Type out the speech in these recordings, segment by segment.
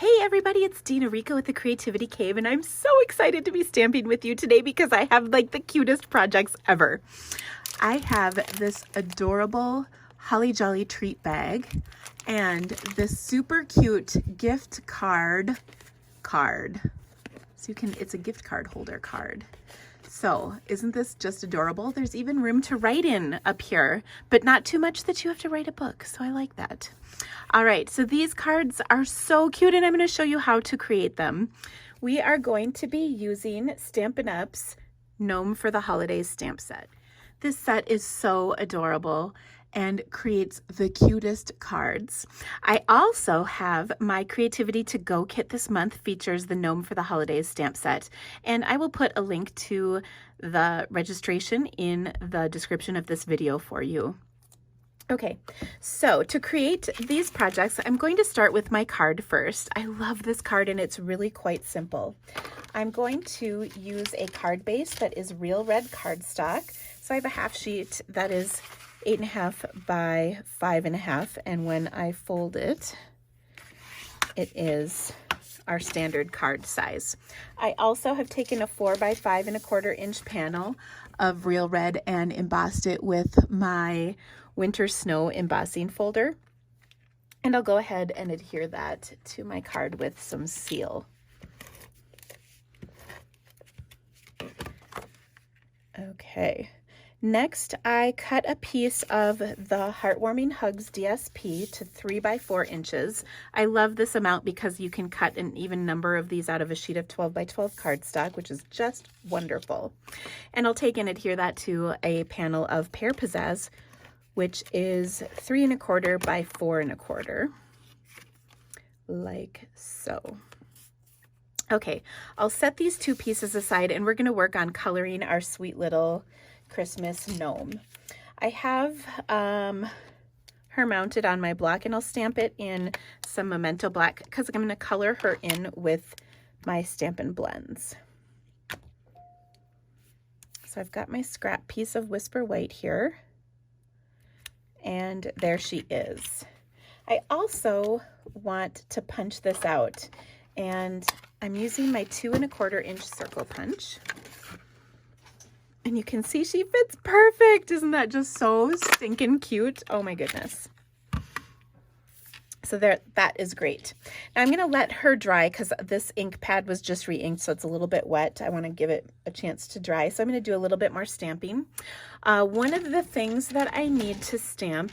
Hey everybody, it's Dina Rico with the Creativity Cave, and I'm so excited to be stamping with you today because I have like the cutest projects ever. I have this adorable Holly Jolly treat bag and this super cute gift card. So it's a gift card holder card. So isn't this just adorable? There's even room to write in up here, but not too much that you have to write a book. So I like that. All right, so these cards are so cute and I'm going to show you how to create them. We are going to be using Stampin' Up's Gnome for the Holidays stamp set. This set is so adorable and creates the cutest cards. I also have my Creativity to Go kit this month features the Gnome for the Holidays stamp set, and I will put a link to the registration in the description of this video for you. Okay, so to create these projects, I'm going to start with my card first. I love this card and it's really quite simple. I'm going to use a card base that is real red cardstock. So I have a half sheet that is 8.5 by 5.5, and when I fold it, it is our standard card size. I also have taken a 4 by 5.25 inch panel of real red and embossed it with my winter snow embossing folder, and I'll go ahead and adhere that to my card with some seal. Okay. Next, I cut a piece of the Heartwarming Hugs DSP to 3 by 4 inches. I love this amount because you can cut an even number of these out of a sheet of 12 by 12 cardstock, which is just wonderful. And I'll take and adhere that to a panel of Pear Pizzazz, which is 3.25 by 4.25, like so. Okay, I'll set these two pieces aside and we're going to work on coloring our sweet little Christmas gnome. I have her mounted on my block and I'll stamp it in some Memento Black because I'm going to color her in with my Stampin' Blends. So I've got my scrap piece of Whisper White here, and there she is. I also want to punch this out, and I'm using my 2.25 inch circle punch. And you can see she fits perfect. Isn't that just so stinking cute? Oh my goodness. So there, that is great. Now I'm gonna let her dry because this ink pad was just re-inked, so it's a little bit wet. I wanna give it a chance to dry. So I'm gonna do a little bit more stamping. One of the things that I need to stamp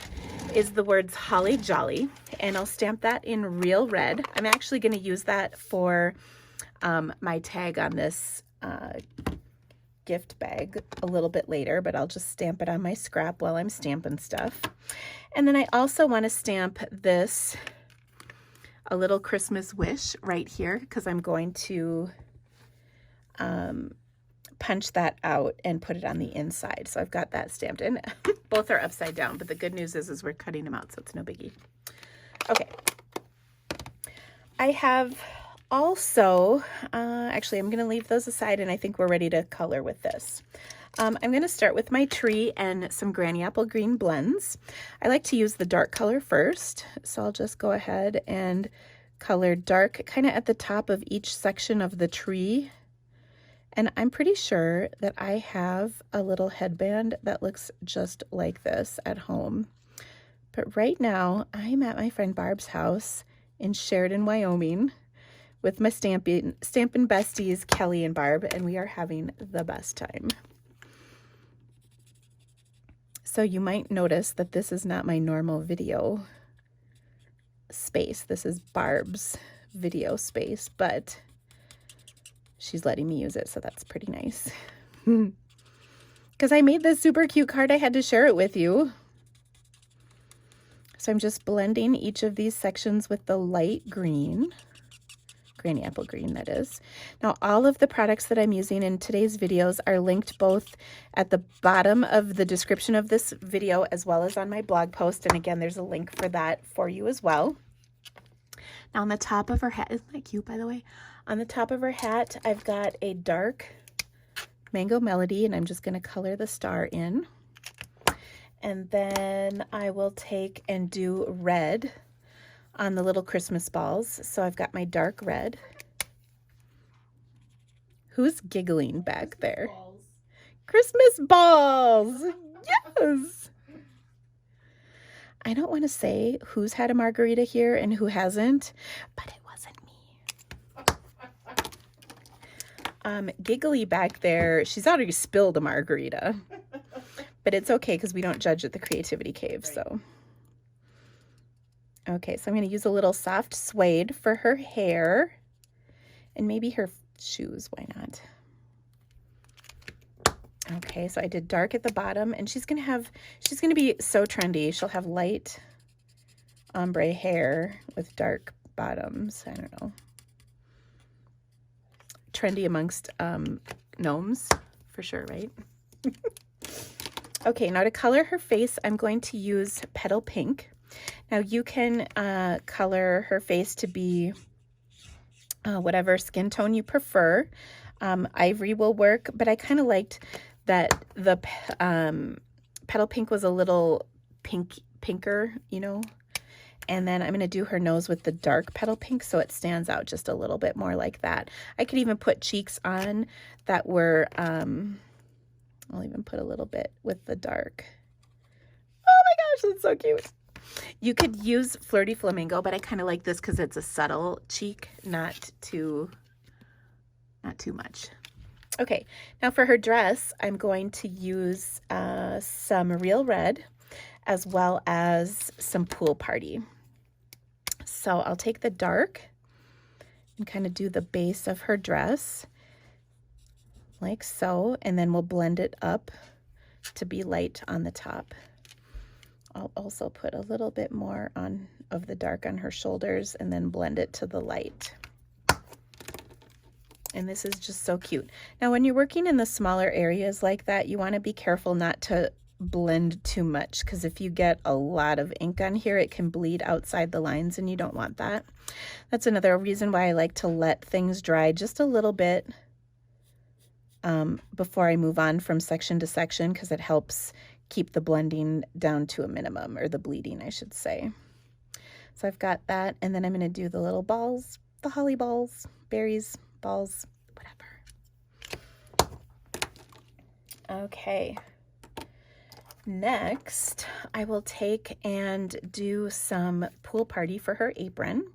is the words Holly Jolly, and I'll stamp that in real red. I'm actually gonna use that for my tag on this gift bag a little bit later, but I'll just stamp it on my scrap while I'm stamping stuff. And then I also want to stamp this a little Christmas wish right here because I'm going to punch that out and put it on the inside. So I've got that stamped in. Both are upside down, but the good news is we're cutting them out, so it's no biggie. Okay. I have also, actually, I'm going to leave those aside and I think we're ready to color with this. I'm going to start with my tree and some Granny Apple Green blends. I like to use the dark color first, so I'll just go ahead and color dark kind of at the top of each section of the tree. And I'm pretty sure that I have a little headband that looks just like this at home. But right now, I'm at my friend Barb's house in Sheridan, Wyoming, with my Stampin' besties, Kelly and Barb, and we are having the best time. So you might notice that this is not my normal video space. This is Barb's video space, but she's letting me use it, so that's pretty nice. Because I made this super cute card, I had to share it with you. So I'm just blending each of these sections with the light green. Granny Apple Green, that is. Now, all of the products that I'm using in today's videos are linked both at the bottom of the description of this video as well as on my blog post. And again, there's a link for that for you as well. Now, on the top of her hat, isn't that cute, by the way? On the top of her hat, I've got a dark Mango Melody, and I'm just going to color the star in. And then I will take and do red on the little Christmas balls. So I've got my dark red. Who's giggling back there? Christmas balls. Yes. I don't want to say who's had a margarita here and who hasn't, but it wasn't me. Giggly back there, she's already spilled a margarita, but it's okay because we don't judge at the Creativity Cave. So, okay, so I'm going to use a little soft suede for her hair and maybe her shoes. Why not? Okay, so I did dark at the bottom, and she's gonna be so trendy. She'll have light ombre hair with dark bottoms. I don't know. Trendy amongst gnomes, for sure, right? Okay, now to color her face, I'm going to use Petal Pink. Now you can color her face to be whatever skin tone you prefer. Ivory will work, but I kind of liked that the Petal Pink was a little pinker, you know. And then I'm going to do her nose with the dark Petal Pink so it stands out just a little bit more like that. I could even put cheeks on that were, I'll even put a little bit with the dark. Oh my gosh, that's so cute. You could use Flirty Flamingo, but I kind of like this because it's a subtle cheek, not too much. Okay, now for her dress, I'm going to use some Real Red as well as some Pool Party. So I'll take the dark and kind of do the base of her dress like so, and then we'll blend it up to be light on the top. I'll also put a little bit more of the dark on her shoulders and then blend it to the light. And this is just so cute. Now, when you're working in the smaller areas like that, you want to be careful not to blend too much, because if you get a lot of ink on here, it can bleed outside the lines and you don't want that. That's another reason why I like to let things dry just a little bit before I move on from section to section, because it helps keep the blending down to a minimum, or the bleeding, I should say. So I've got that, and then I'm going to do the little balls, the holly balls, berries, balls, whatever. Okay. Next, I will take and do some Pool Party for her apron.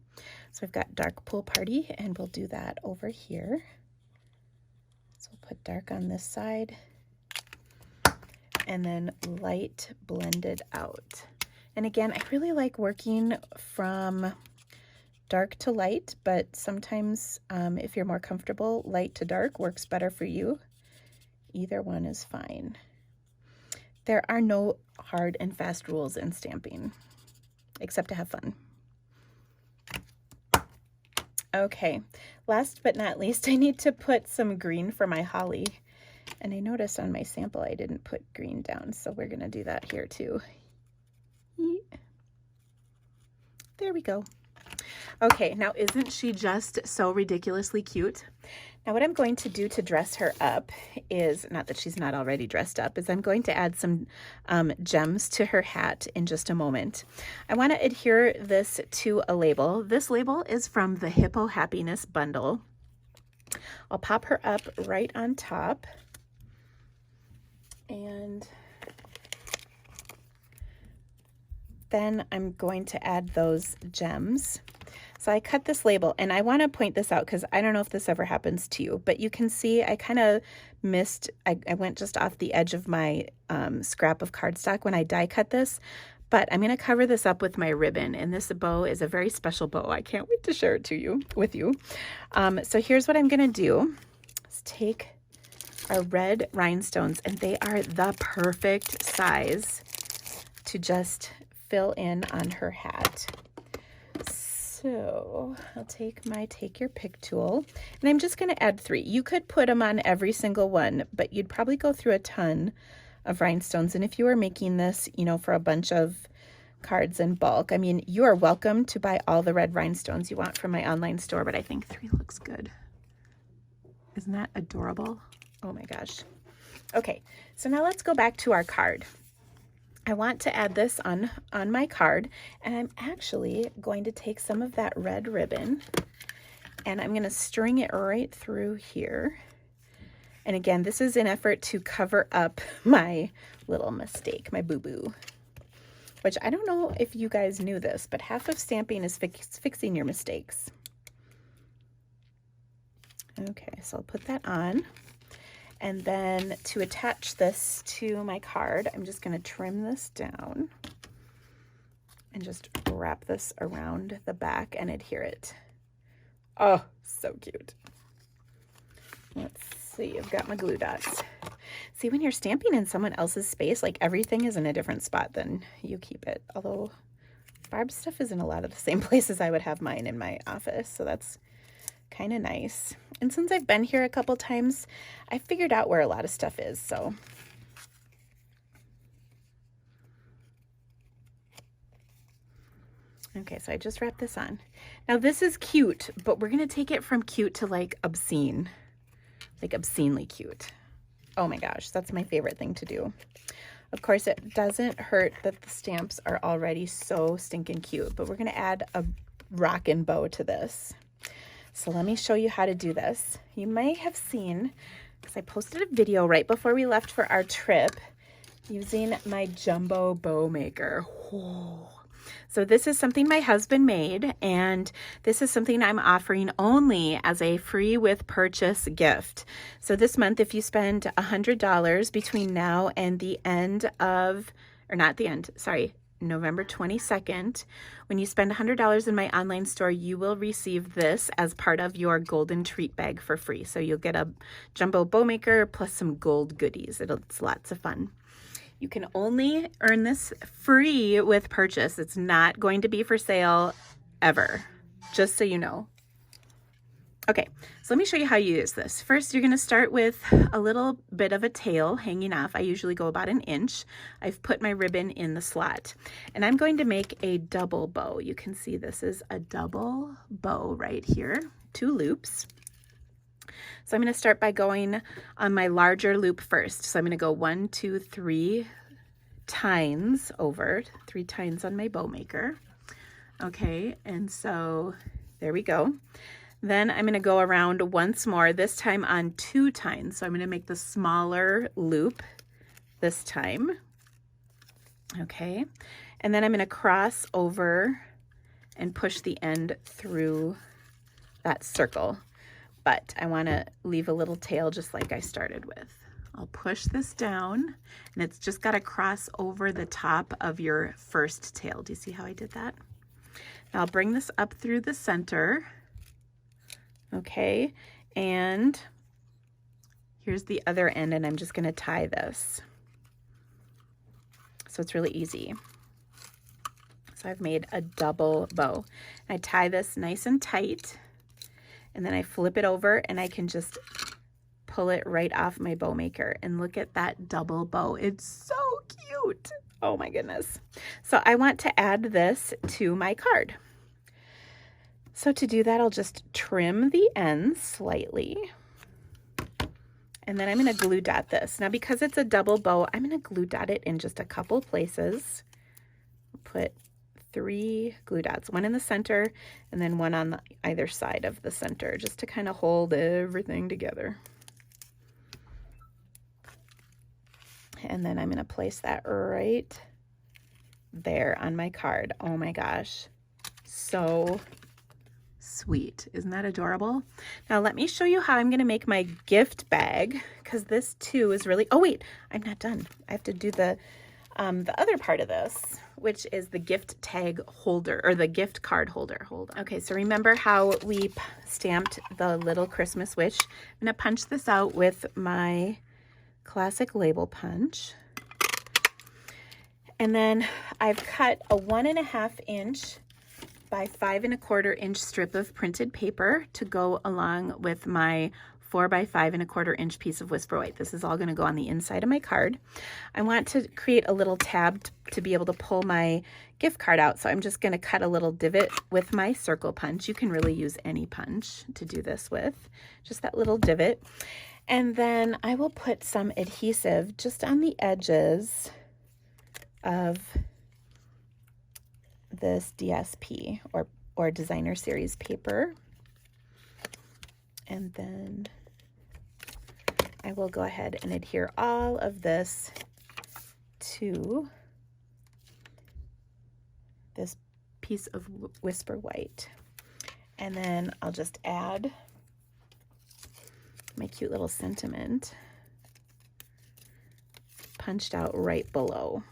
So I've got dark Pool Party, and we'll do that over here. So we'll put dark on this side, and then light blended out. And again, I really like working from dark to light, but sometimes if you're more comfortable, light to dark works better for you. Either one is fine. There are no hard and fast rules in stamping, except to have fun. Okay, last but not least, I need to put some green for my holly. And I noticed on my sample I didn't put green down, so we're gonna do that here too. There we go. Okay, now isn't she just so ridiculously cute? Now what I'm going to do to dress her up is, not that she's not already dressed up, is I'm going to add some gems to her hat in just a moment. I want to adhere this to a label. This label is from the Hippo Happiness Bundle. I'll pop her up right on top. And then I'm going to add those gems. So I cut this label, and I want to point this out because I don't know if this ever happens to you, but you can see I kind of missed, I went just off the edge of my scrap of cardstock when I die cut this, but I'm going to cover this up with my ribbon, and this bow is a very special bow. I can't wait to share it with you. So here's what I'm going to do is take our red rhinestones, and they are the perfect size to just fill in on her hat. So I'll take my Take Your Pick tool, and I'm just going to add 3. You could put them on every single one, but you'd probably go through a ton of rhinestones. And if you were making this, you know, for a bunch of cards in bulk, I mean, you are welcome to buy all the red rhinestones you want from my online store, but I think 3 looks good. Isn't that adorable? Oh my gosh. Okay, so now let's go back to our card. I want to add this on my card, and I'm actually going to take some of that red ribbon and I'm going to string it right through here. And again, this is an effort to cover up my little mistake, my boo-boo, which I don't know if you guys knew this, but half of stamping is fixing your mistakes. Okay, so I'll put that on. And then to attach this to my card, I'm just going to trim this down and just wrap this around the back and adhere it. Oh, so cute. Let's see, I've got my glue dots. See, when you're stamping in someone else's space, like everything is in a different spot than you keep it. Although Barb's stuff is in a lot of the same places I would have mine in my office, so that's kind of nice. And since I've been here a couple times, I figured out where a lot of stuff is, so. Okay, so I just wrapped this on. Now this is cute, but we're gonna take it from cute to like obscene, like obscenely cute. Oh my gosh, that's my favorite thing to do. Of course, it doesn't hurt that the stamps are already so stinking cute, but we're gonna add a rockin' bow to this. So let me show you how to do this. You may have seen, because I posted a video right before we left for our trip using my jumbo bow maker. Whoa. So this is something my husband made, and this is something I'm offering only as a free with purchase gift. So this month, if you spend $100 between now and the end of, or not the end, sorry, November 22nd, when you spend $100 in my online store, you will receive this as part of your golden treat bag for free. So you'll get a jumbo bow maker plus some gold goodies. It's lots of fun. You can only earn this free with purchase. It's not going to be for sale ever, just so you know. Okay, so let me show you how you use this. First, you're gonna start with a little bit of a tail hanging off. I usually go about 1 inch. I've put my ribbon in the slot, and I'm going to make a double bow. You can see this is a double bow right here, 2 loops. So I'm going to start by going on my larger loop first. So I'm going to go 1, 2, 3 tines over, 3 tines on my bow maker. Okay, and so there we go. Then I'm going to go around once more, this time on 2 tines. So I'm going to make the smaller loop this time. Okay, and then I'm going to cross over and push the end through that circle. But I want to leave a little tail just like I started with. I'll push this down, and it's just got to cross over the top of your first tail. Do you see how I did that? Now I'll bring this up through the center. Okay, and here's the other end, and I'm just going to tie this. So it's really easy. So I've made a double bow. I tie this nice and tight. And then I flip it over and I can just pull it right off my bow maker. And look at that double bow. It's so cute. Oh my goodness. So I want to add this to my card. So to do that, I'll just trim the ends slightly. And then I'm going to glue dot this. Now because it's a double bow, I'm going to glue dot it in just a couple places. Put 3 glue dots, 1 in the center and then 1 on either side of the center, just to kind of hold everything together. And then I'm going to place that right there on my card. Oh my gosh, so sweet. Isn't that adorable? Now let me show you how I'm going to make my gift bag, because this too is really, oh wait, I'm not done. I have to do the other part of this, which is the gift tag holder, or the gift card holder. Hold on. Okay, so remember how we stamped the little Christmas witch? I'm going to punch this out with my classic label punch. And then I've cut a 1.5 inch by 5 1/4 inch strip of printed paper to go along with my 4 by 5 1/4 inch piece of Whisper White. This is all going to go on the inside of my card. I want to create a little tab to be able to pull my gift card out. So I'm just going to cut a little divot with my circle punch. You can really use any punch to do this with, just that little divot. And then I will put some adhesive just on the edges of this DSP or designer series paper. And then I will go ahead and adhere all of this to this piece of Whisper White. And then I'll just add my cute little sentiment punched out right below.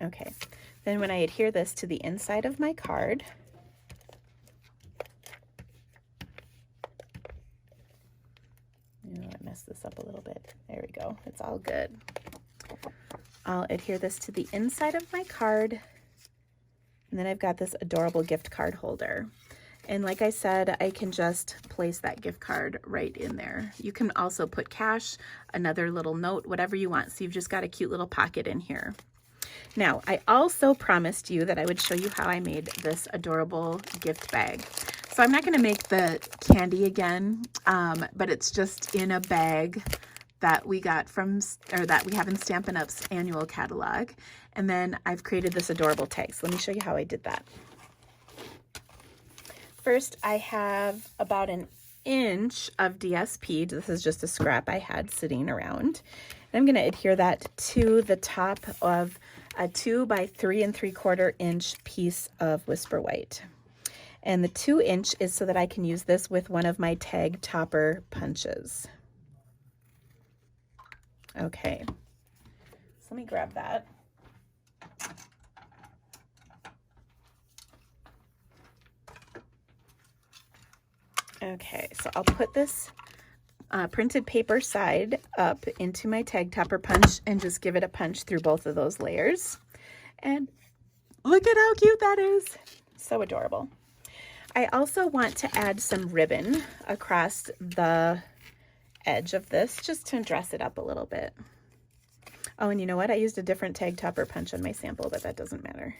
Okay, then when I adhere this to the inside of my card, I messed this up a little bit. There we go, it's all good. I'll adhere this to the inside of my card, and then I've got this adorable gift card holder. And like I said, I can just place that gift card right in there. You can also put cash, another little note, whatever you want. So you've just got a cute little pocket in here. Now, I also promised you that I would show you how I made this adorable gift bag. So I'm not going to make the candy again, but it's just in a bag that we got from, or that we have in Stampin' Up's annual catalog. And then I've created this adorable tag. So let me show you how I did that. First, I have about an inch of DSP. This is just a scrap I had sitting around. And I'm going to adhere that to the top of a 2 by 3 3/4 inch piece of Whisper White. And the 2 inch is so that I can use this with one of my tag topper punches. Okay, so let me grab that. Okay, so I'll put this printed paper side up into my tag topper punch and just give it a punch through both of those layers. And look at how cute that is. So adorable. I also want to add some ribbon across the edge of this just to dress it up a little bit. Oh, and you know what? I used a different tag topper punch on my sample, but that doesn't matter.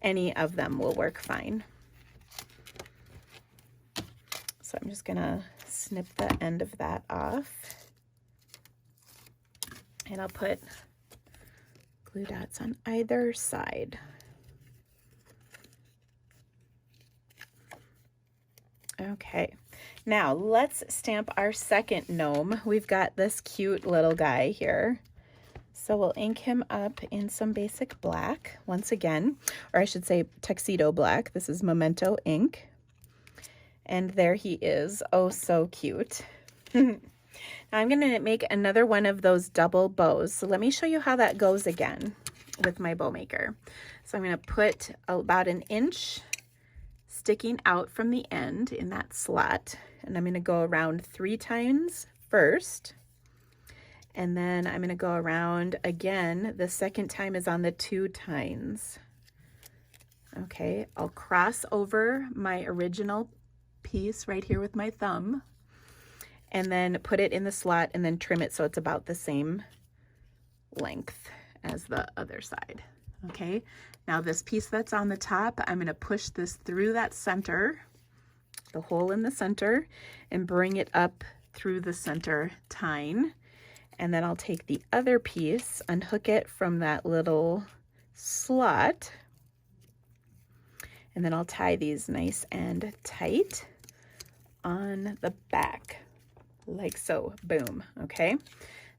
Any of them will work fine. So I'm just gonna snip the end of that off. And I'll put glue dots on either side. Okay, now let's stamp our second gnome. We've got this cute little guy here. So we'll ink him up in some basic black once again, or I should say tuxedo black. This is Memento ink. And there he is. Oh, so cute. Now I'm going to make another one of those double bows. So let me show you how that goes again with my bow maker. So I'm going to put about an inch sticking out from the end in that slot. And I'm going to go around 3 times first. And then I'm going to go around again. The second time is on the 2 tines. Okay, I'll cross over my original piece right here with my thumb and then put it in the slot and then trim it so it's about the same length as the other side. Okay, now this piece that's on the top, I'm going to push this through that center, the hole in the center, and bring it up through the center tine. And then I'll take the other piece, unhook it from that little slot, and then I'll tie these nice and tight on the back, like so. Boom. Okay.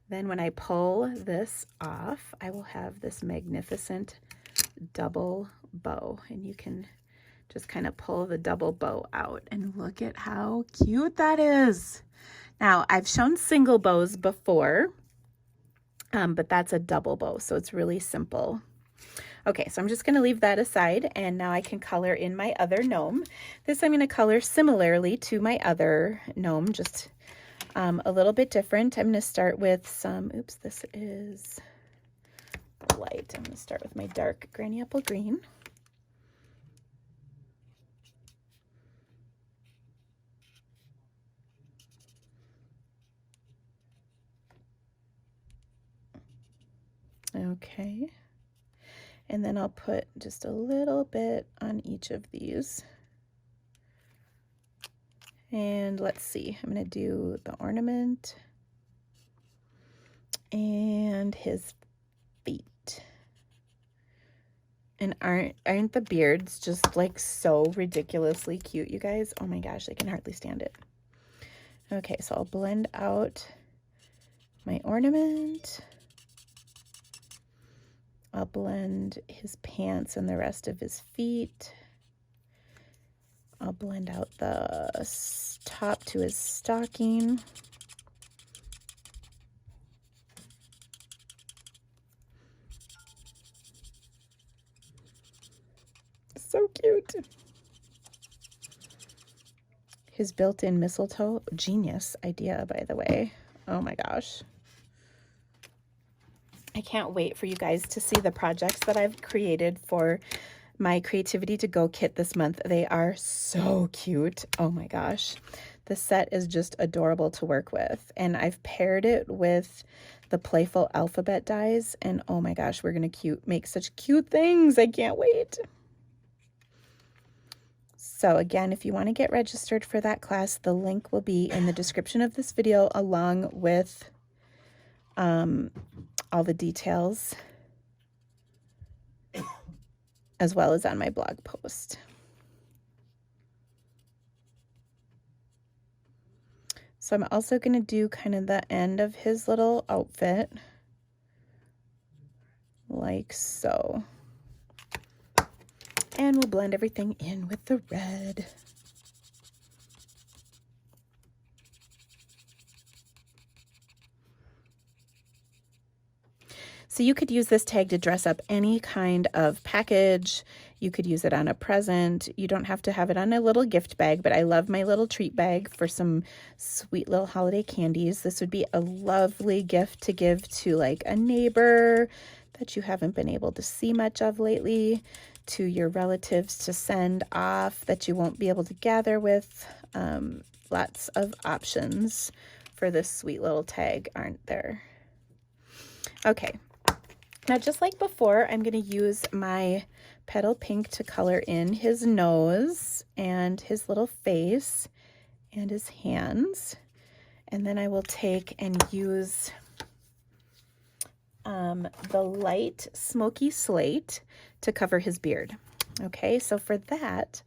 Then when I pull this off, I will have this magnificent double bow, and you can just kind of pull the double bow out, and look at how cute that is. Now, I've shown single bows before, but that's a double bow, so it's really simple. Okay, so I'm just going to leave that aside, and now I can color in my other gnome. This I'm going to color similarly to my other gnome, just a little bit different. I'm going to start with some, oops, this is light. I'm going to start with my dark Granny Apple Green. Okay, and then I'll put just a little bit on each of these. And let's see, I'm going to do the ornament. and his feet. And aren't the beards just like so ridiculously cute, you guys? Oh my gosh, I can hardly stand it. Okay, so I'll blend out my ornament. I'll blend his pants and the rest of his feet. I'll blend out the top to his stocking. So cute. His built-in mistletoe, genius idea, by the way. Oh my gosh. I can't wait for you guys to see the projects that I've created for my Creativity to Go kit this month. They are so cute. Oh my gosh. The set is just adorable to work with. And I've paired it with the playful alphabet dies. And oh my gosh, we're going to make such cute things. I can't wait. So again, if you want to get registered for that class, the link will be in the description of this video along with all the details, as well as on my blog post. So I'm also going to do kind of the end of his little outfit, like so. And we'll blend everything in with the red. So you could use this tag to dress up any kind of package. You could use it on a present. You don't have to have it on a little gift bag, but I love my little treat bag for some sweet little holiday candies. This would be a lovely gift to give to like a neighbor that you haven't been able to see much of lately, to your relatives to send off that you won't be able to gather with. Lots of options for this sweet little tag, aren't there? Okay. Now, just like before, I'm going to use my Petal Pink to color in his nose and his little face and his hands. And then I will take and use the light Smoky Slate to cover his beard. Okay, so for that,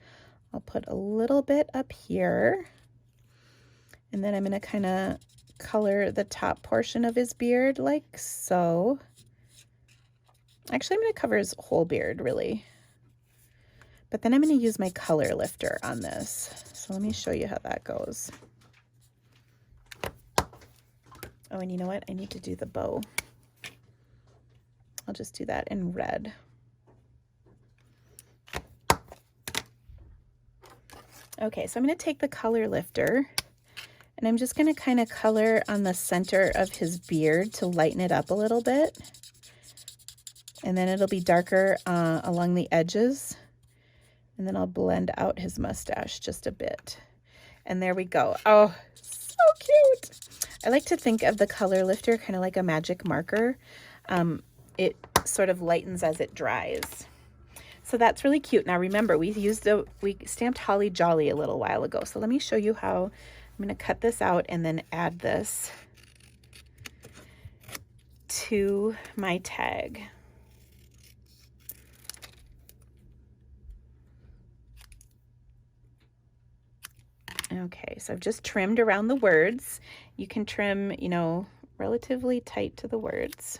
I'll put a little bit up here. And then I'm going to kind of color the top portion of his beard like so. Actually, I'm going to cover his whole beard, really. But then I'm going to use my color lifter on this. So let me show you how that goes. Oh, and you know what? I need to do the bow. I'll just do that in red. Okay, so I'm going to take the color lifter, and I'm just going to kind of color on the center of his beard to lighten it up a little bit. And then it'll be darker along the edges. And then I'll blend out his mustache just a bit. And there we go. Oh, so cute. I like to think of the color lifter kind of like a magic marker. It sort of lightens as it dries. So that's really cute. Now remember, we stamped Holly Jolly a little while ago. So let me show you how I'm going to cut this out and then add this to my tag. Okay, so I've just trimmed around the words. You can trim, you know, relatively tight to the words.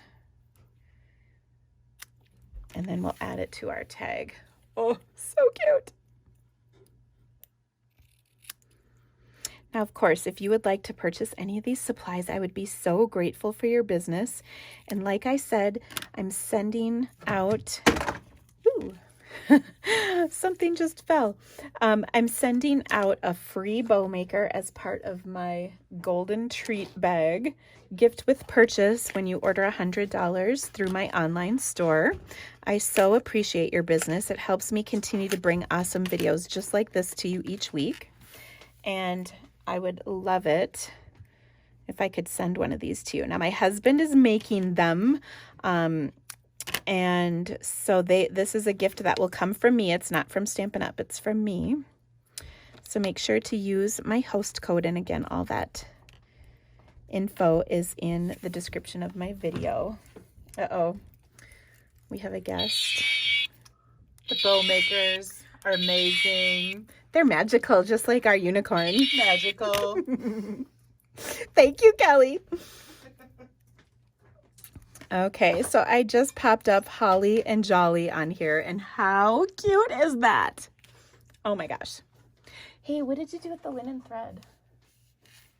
And then we'll add it to our tag. Oh, so cute. Now, of course, if you would like to purchase any of these supplies, I would be so grateful for your business. And like I said, I'm sending out, ooh, something just fell. I'm sending out a free bow maker as part of my golden treat bag gift with purchase when you order $100 through my online store. I so appreciate your business. It helps me continue to bring awesome videos just like this to you each week. And I would love it if I could send one of these to you. Now, my husband is making them. And so this is a gift that will come from me. It's not from Stampin' Up, it's from me. So make sure to use my host code, and again, all that info is in the description of my video. Uh-oh, we have a guest. The bow makers are amazing. They're magical, just like our unicorn. Magical. Thank you, Kelly. Okay, so I just popped up Holly and Jolly on here, and how cute is that? Oh my gosh. Hey, what did you do with the linen thread?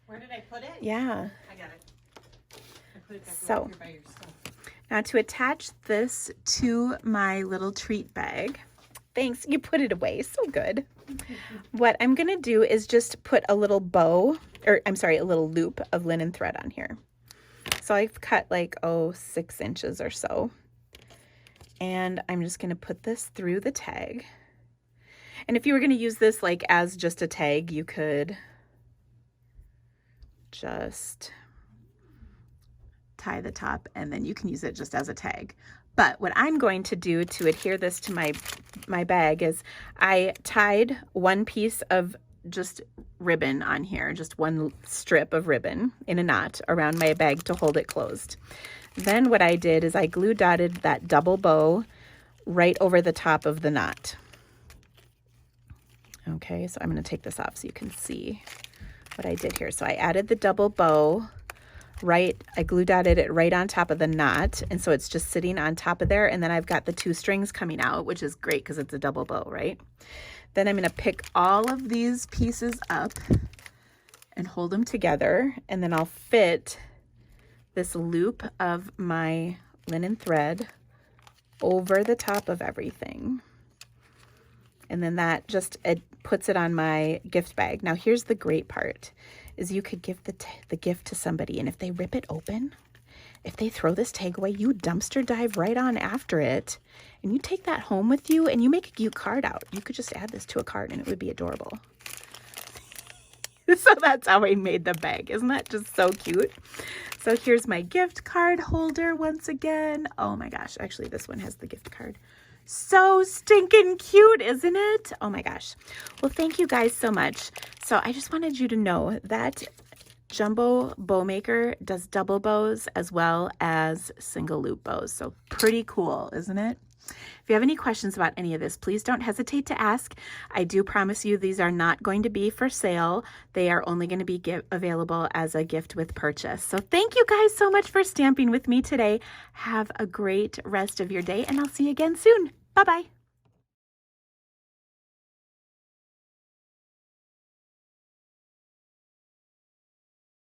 Where did I put it? Yeah. I got it. I put it back So, over here by your stuff. now to attach this to my little treat bag. Thanks, you put it away, so good. What I'm gonna do is just put a little bow, or I'm sorry, a little loop of linen thread on here. So I've cut like, 6 inches or so. And I'm just gonna put this through the tag. And if you were gonna use this like as just a tag, you could just tie the top and then you can use it just as a tag. But what I'm going to do to adhere this to my bag is I tied one piece of just ribbon on here, just one strip of ribbon in a knot around my bag to hold it closed. Then what I did is I glue dotted that double bow right over the top of the knot. Okay, so I'm going to take this off so you can see what I did here. So I added the double bow I glue dotted it right on top of the knot, and so it's just sitting on top of there, and then I've got the 2 strings coming out, which is great because it's a double bow, right? Then I'm going to pick all of these pieces up and hold them together, and then I'll fit this loop of my linen thread over the top of everything. And then that just, it puts it on my gift bag. Now here's the great part, is you could give the gift to somebody, and if they rip it open, if they throw this tag away, you dumpster dive right on after it, and you take that home with you, and you make a cute card out. You could just add this to a card, and it would be adorable. So that's how I made the bag. Isn't that just so cute? So here's my gift card holder once again. Oh my gosh, actually this one has the gift card. So stinking cute, isn't it? Oh my gosh. Well, thank you guys so much. So I just wanted you to know that Jumbo Bow Maker does double bows as well as single loop bows. So pretty cool, isn't it? If you have any questions about any of this, please don't hesitate to ask. I do promise you these are not going to be for sale. They are only going to be available as a gift with purchase. So thank you guys so much for stamping with me today. Have a great rest of your day, and I'll see you again soon. Bye-bye.